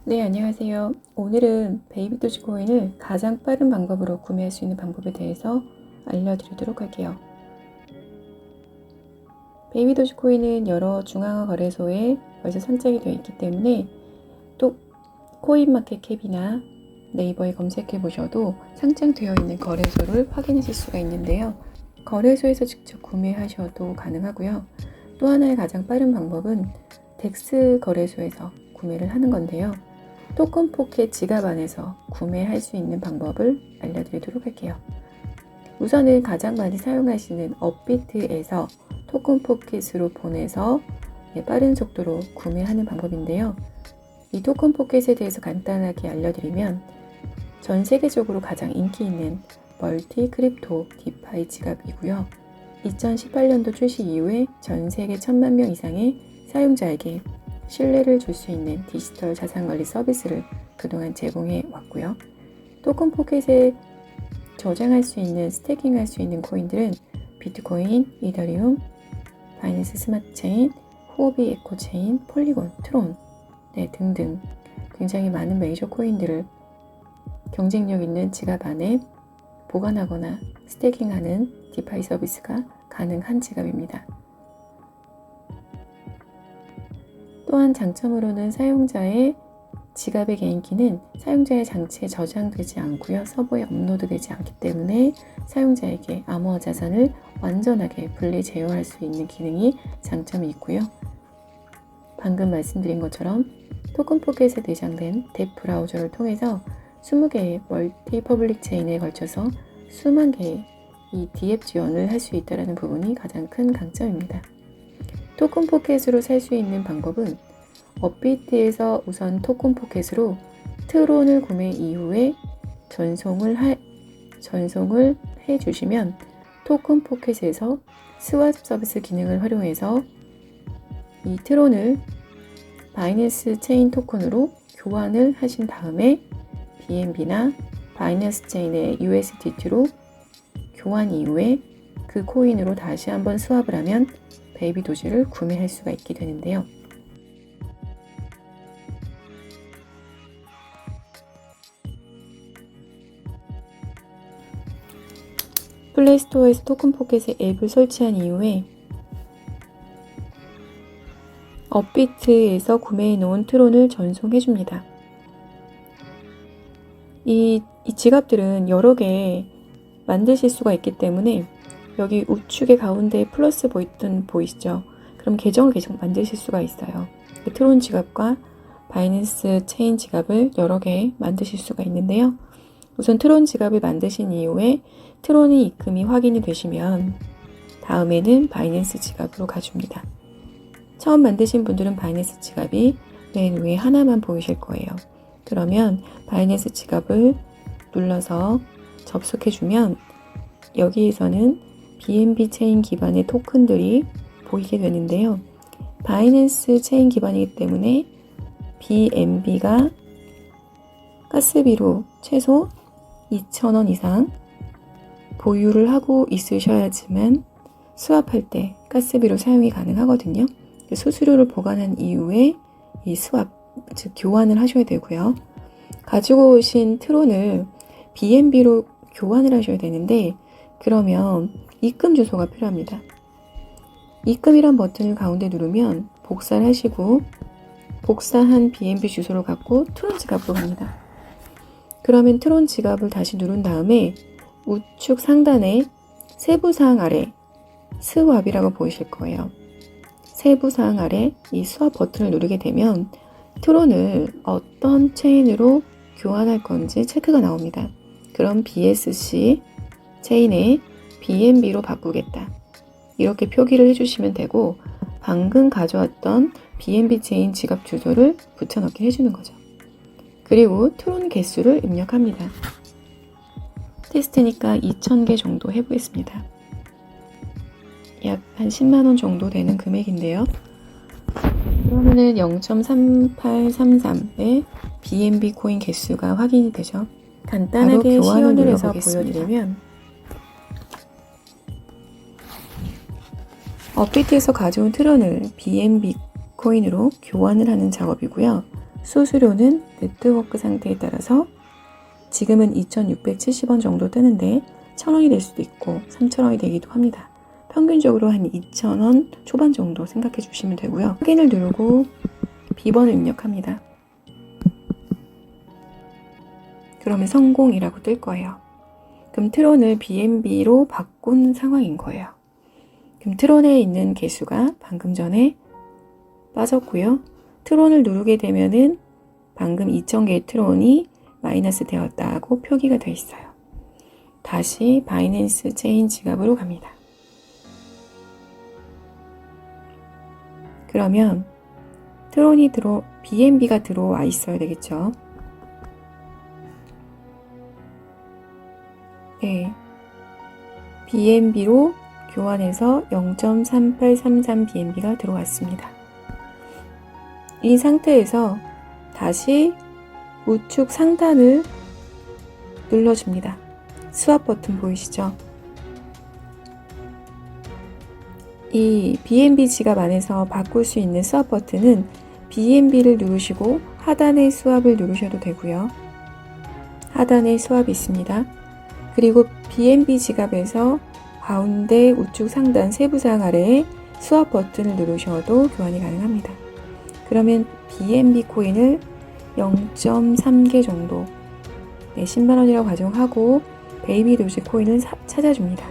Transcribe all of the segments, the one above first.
네, 안녕하세요. 오늘은 베이비 도지코인을 가장 빠른 방법으로 구매할 수 있는 방법에 대해서 알려드리도록 할게요. 베이비 도지코인은 여러 중앙화 거래소에 벌써 선정이 되어 있기 때문에 또 코인마켓캡이나 네이버에 검색해 보셔도 상장되어 있는 거래소를 확인하실 수가 있는데요. 거래소에서 직접 구매하셔도 가능하고요. 또 하나의 가장 빠른 방법은 덱스 거래소에서 구매를 하는 건데요. 토큰 포켓 지갑 안에서 구매할 수 있는 방법을 알려드리도록 할게요. 우선은 가장 많이 사용하시는 업비트에서 토큰 포켓으로 보내서 빠른 속도로 구매하는 방법인데요. 이 토큰 포켓에 대해서 간단하게 알려드리면 전 세계적으로 가장 인기 있는 멀티 크립토 디파이 지갑이고요. 2018년도 출시 이후에 전 세계 1000만 명 이상의 사용자에게 신뢰를 줄 수 있는 디지털 자산관리 서비스를 그동안 제공해 왔고요. 토큰 포켓에 저장할 수 있는, 스태킹할 수 있는 코인들은 비트코인, 이더리움, 바이낸스 스마트 체인, 후오비 에코 체인, 폴리곤, 트론 등등 굉장히 많은 메이저 코인들을 경쟁력 있는 지갑 안에 보관하거나 스태킹하는 디파이 서비스가 가능한 지갑입니다. 또한 장점으로는 사용자의 지갑의 개인키는 사용자의 장치에 저장되지 않고요. 서버에 업로드되지 않기 때문에 사용자에게 암호화 자산을 완전하게 분리 제어할 수 있는 기능이 장점이 있고요. 방금 말씀드린 것처럼 토큰 포켓에 내장된 덱 브라우저를 통해서 20개의 멀티 퍼블릭 체인에 걸쳐서 수만 개의 이 DApp 지원을 할 수 있다는 부분이 가장 큰 강점입니다. 토큰 포켓으로 살 수 있는 방법은 업비트에서 우선 토큰 포켓으로 트론을 구매 이후에 전송을 해 주시면 토큰 포켓에서 스왑 서비스 기능을 활용해서 이 트론을 바이낸스 체인 토큰으로 교환을 하신 다음에 BNB나 바이낸스 체인의 USDT로 교환 이후에 그 코인으로 다시 한번 스왑을 하면 베이비 도지를 구매할 수가 있게 되는데요. 플레이스토어에서 토큰 포켓의 앱을 설치한 이후에 업비트에서 구매해 놓은 트론을 전송해줍니다. 이 지갑들은 여러 개 만드실 수가 있기 때문에 여기 우측에 가운데 플러스 버튼 보이시죠? 그럼 계정 만드실 수가 있어요. 트론 지갑과 바이낸스 체인 지갑을 여러 개 만드실 수가 있는데요. 우선 트론 지갑을 만드신 이후에 트론의 입금이 확인이 되시면 다음에는 바이낸스 지갑으로 가줍니다. 처음 만드신 분들은 바이낸스 지갑이 맨 위에 하나만 보이실 거예요. 그러면 바이낸스 지갑을 눌러서 접속해주면 여기에서는 BNB 체인 기반의 토큰들이 보이게 되는데요. 바이낸스 체인 기반이기 때문에 BNB가 가스비로 최소 2,000원 이상 보유를 하고 있으셔야지만 스왑할 때 가스비로 사용이 가능하거든요. 수수료를 보관한 이후에 이 스왑, 즉 교환을 하셔야 되고요. 가지고 오신 트론을 BNB로 교환을 하셔야 되는데 그러면 입금 주소가 필요합니다. 입금이란 버튼을 가운데 누르면 복사를 하시고 복사한 BNB 주소를 갖고 트론 지갑으로 갑니다. 그러면 트론 지갑을 다시 누른 다음에 우측 상단에 세부사항 아래 스왑이라고 보이실 거예요. 세부사항 아래 이 스왑 버튼을 누르게 되면 트론을 어떤 체인으로 교환할 건지 체크가 나옵니다. 그럼 BSC 체인에 BNB로 바꾸겠다. 이렇게 표기를 해주시면 되고 방금 가져왔던 BNB 체인 지갑 주소를 붙여넣기 해주는 거죠. 그리고 트론 개수를 입력합니다. 테스트니까 2,000개 정도 해보겠습니다. 약 한 10만원 정도 되는 금액인데요. 그러면은 0.3833의 BNB 코인 개수가 확인이 되죠. 간단하게 시연을 해서 보여드리면 업비트에서 가져온 트론을 BNB 코인으로 교환을 하는 작업이고요. 수수료는 네트워크 상태에 따라서 지금은 2,670원 정도 뜨는데 1,000원이 될 수도 있고 3,000원이 되기도 합니다. 평균적으로 한 2,000원 초반 정도 생각해 주시면 되고요. 확인을 누르고 비번을 입력합니다. 그러면 성공이라고 뜰 거예요. 그럼 트론을 BNB로 바꾼 상황인 거예요. 그럼 트론에 있는 개수가 방금 전에 빠졌고요. 트론을 누르게 되면은 방금 2,000개의 트론이 마이너스 되었다고 표기가 되어 있어요. 다시 바이낸스 체인 지갑으로 갑니다. 그러면 트론이 BNB가 들어와 있어야 되겠죠. 네, BNB로 교환해서 0.3833 BNB가 들어왔습니다. 이 상태에서 다시 우측 상단을 눌러줍니다. 스왑 버튼 보이시죠? 이 BNB 지갑 안에서 바꿀 수 있는 스왑 버튼은 BNB를 누르시고 하단의 스왑을 누르셔도 되고요. 하단에 스왑이 있습니다. 그리고 BNB 지갑에서 가운데 우측 상단 세부사항 아래에 스왑 버튼을 누르셔도 교환이 가능합니다. 그러면 BNB 코인을 0.3개 정도 10만원이라고 가정하고 베이비 도지 코인을 찾아줍니다.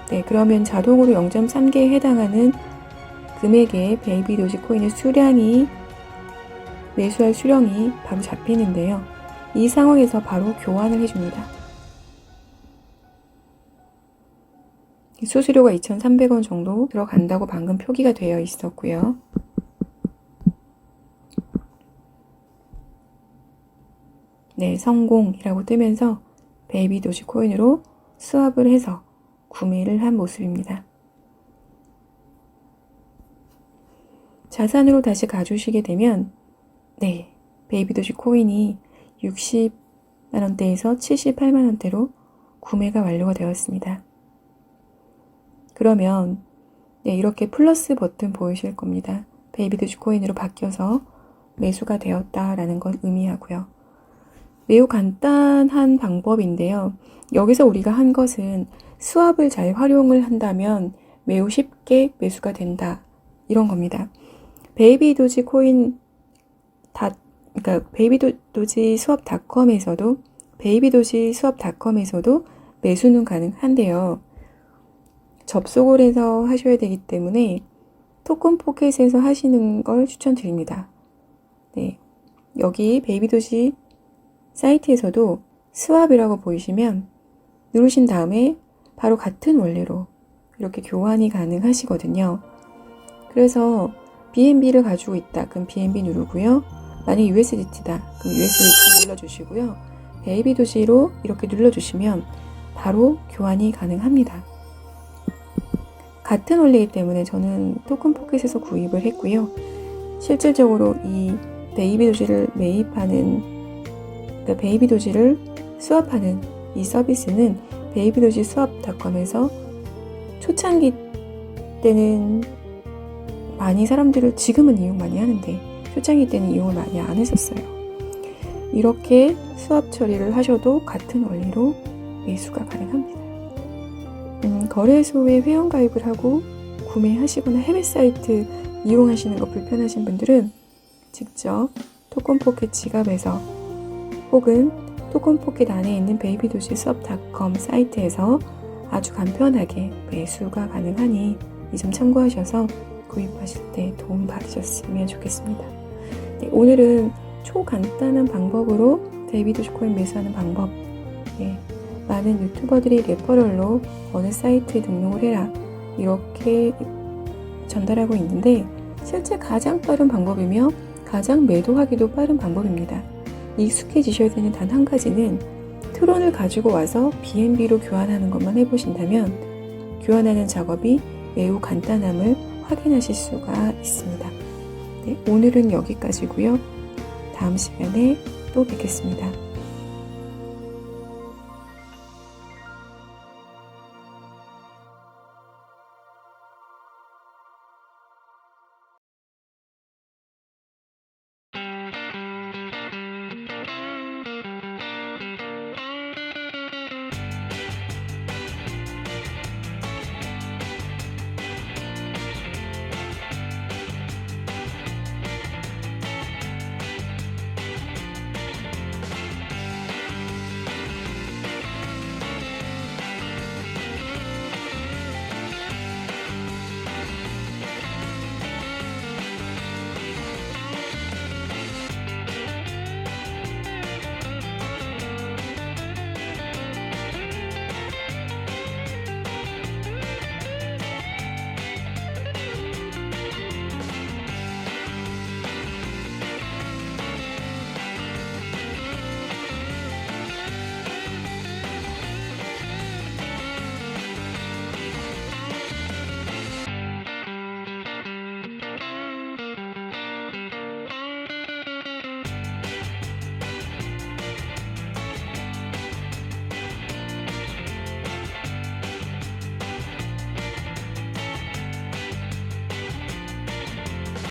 네, 그러면 자동으로 0.3개에 해당하는 금액의 베이비 도지 코인의 수량이 매수할 수령이 바로 잡히는데요. 이 상황에서 바로 교환을 해줍니다. 수수료가 2,300원 정도 들어간다고 방금 표기가 되어 있었고요. 네, 성공이라고 뜨면서 베이비 도지 코인으로 스왑을 해서 구매를 한 모습입니다. 자산으로 다시 가주시게 되면 네, 베이비 도지 코인이 60만원대에서 78만원대로 구매가 완료가 되었습니다. 그러면 네, 이렇게 플러스 버튼 보이실 겁니다. 베이비 도지 코인으로 바뀌어서 매수가 되었다라는 걸 의미하고요. 매우 간단한 방법인데요. 여기서 우리가 한 것은 스왑을 잘 활용을 한다면 매우 쉽게 매수가 된다. 이런 겁니다. 베이비 도지 코인 그러니까 베이비 도지 스왑.com에서도 베이비 도지 스왑.com에서도 매수는 가능한데요. 접속을 해서 하셔야 되기 때문에 토큰 포켓에서 하시는 걸 추천드립니다. 네, 여기 베이비 도지 사이트에서도 스왑이라고 보이시면 누르신 다음에 바로 같은 원리로 이렇게 교환이 가능하시거든요. 그래서 BNB를 가지고 있다. 그럼 BNB 누르고요. 만약 USDT다. 그럼 USDT 눌러주시고요. 베이비 도지로 이렇게 눌러주시면 바로 교환이 가능합니다. 같은 원리이기 때문에 저는 토큰 포켓에서 구입을 했고요. 실질적으로 이 베이비 도지를 매입하는 그러니까 베이비 도지를 스왑하는 이 서비스는 베이비 도지 스왑.com에서 초창기 때는 많이 사람들을 지금은 이용 많이 하는데 초창기 때는 이용을 많이 안 했었어요. 이렇게 스왑 처리를 하셔도 같은 원리로 매수가 가능합니다. 거래소에 회원가입을 하고 구매하시거나 해외 사이트 이용하시는 거 불편하신 분들은 직접 토큰 포켓 지갑에서 혹은 토큰 포켓 안에 있는 베이비 도지 스왑.com 사이트에서 아주 간편하게 매수가 가능하니 이 점 참고하셔서 구입하실 때 도움 받으셨으면 좋겠습니다. 네, 오늘은 초간단한 방법으로 베이비 도지 코인 매수하는 방법, 네, 많은 유튜버들이 레퍼럴로 어느 사이트에 등록을 해라 이렇게 전달하고 있는데 실제 가장 빠른 방법이며 가장 매도하기도 빠른 방법입니다. 익숙해지셔야 되는 단 한 가지는 트론을 가지고 와서 BNB로 교환하는 것만 해보신다면 교환하는 작업이 매우 간단함을 확인하실 수가 있습니다. 네, 오늘은 여기까지고요. 다음 시간에 또 뵙겠습니다.